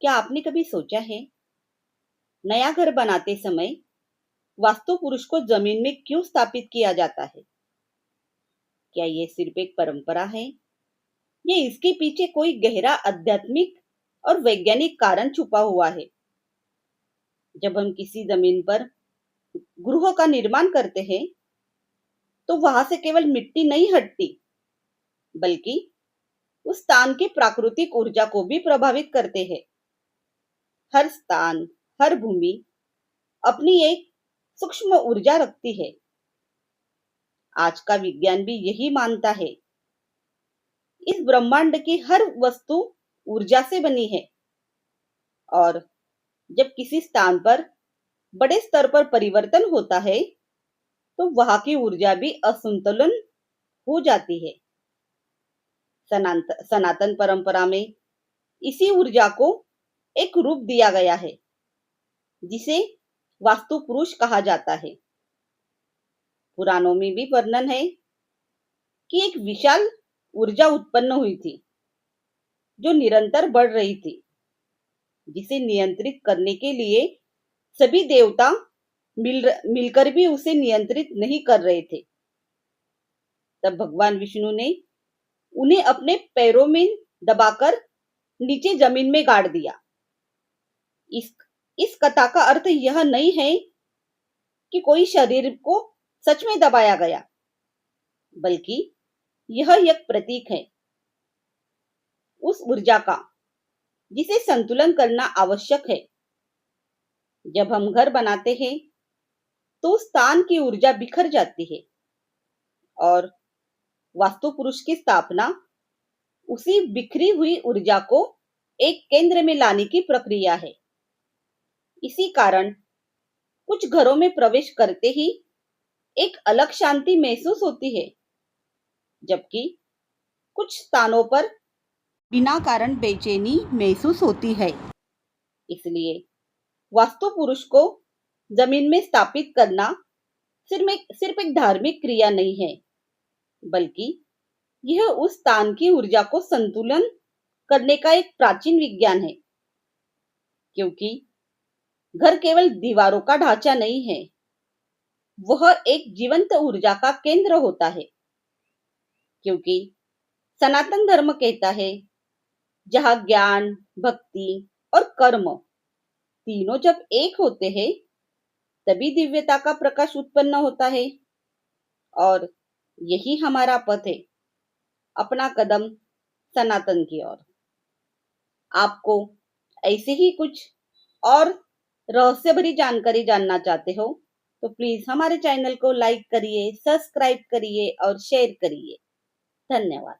क्या आपने कभी सोचा है, नया घर बनाते समय वास्तु पुरुष को जमीन में क्यों स्थापित किया जाता है? क्या ये सिर्फ एक परंपरा है या इसके पीछे कोई गहरा आध्यात्मिक और वैज्ञानिक कारण छुपा हुआ है? जब हम किसी जमीन पर गृह का निर्माण करते हैं, तो वहां से केवल मिट्टी नहीं हटती, बल्कि उस स्थान की प्राकृतिक ऊर्जा को भी प्रभावित करते हैं। हर स्थान, हर भूमि अपनी एक सूक्ष्म ऊर्जा रखती है। आज का विज्ञान भी यही मानता है। इस ब्रह्मांड की हर वस्तु ऊर्जा से बनी है, और जब किसी स्थान पर बड़े स्तर पर परिवर्तन होता है, तो वहां की ऊर्जा भी असंतुलन हो जाती है। सनातन परंपरा में इसी ऊर्जा को एक रूप दिया गया है, जिसे वास्तु पुरुष कहा जाता है। पुराणों में भी वर्णन है कि एक विशाल ऊर्जा उत्पन्न हुई थी, जो निरंतर बढ़ रही थी, जिसे नियंत्रित करने के लिए सभी देवता मिलकर भी उसे नियंत्रित नहीं कर रहे थे। तब भगवान विष्णु ने उन्हें अपने पैरों में दबाकर नीचे जमीन में गाड़ दिया। इस इस कथा का अर्थ यह नहीं है कि कोई शरीर को सच में दबाया गया, बल्कि यह एक प्रतीक है उस ऊर्जा का जिसे संतुलन करना आवश्यक है। जब हम घर बनाते हैं, तो स्थान की ऊर्जा बिखर जाती है, और वास्तु पुरुष की स्थापना उसी बिखरी हुई ऊर्जा को एक केंद्र में लाने की प्रक्रिया है। इसी कारण कुछ घरों में प्रवेश करते ही एक अलग शांति महसूस होती है, जबकि कुछ स्थानों पर बिना कारण बेचैनी महसूस होती है। इसलिए वास्तु पुरुष को जमीन में स्थापित करना सिर्फ एक धार्मिक क्रिया नहीं है, बल्कि यह उस स्थान की ऊर्जा को संतुलन करने का एक प्राचीन विज्ञान है। क्योंकि घर केवल दीवारों का ढांचा नहीं है, वह एक जीवंत ऊर्जा का केंद्र होता है। क्योंकि सनातन धर्म कहता है, जहां ज्ञान, भक्ति और कर्म तीनों जब एक होते हैं, तभी दिव्यता का प्रकाश उत्पन्न होता है। और यही हमारा पथ है, अपना कदम सनातन की ओर। आपको ऐसे ही कुछ और रहस्य भरी जानकारी जानना चाहते हो, तो प्लीज हमारे चैनल को लाइक करिए, सब्सक्राइब करिए और शेयर करिए। धन्यवाद।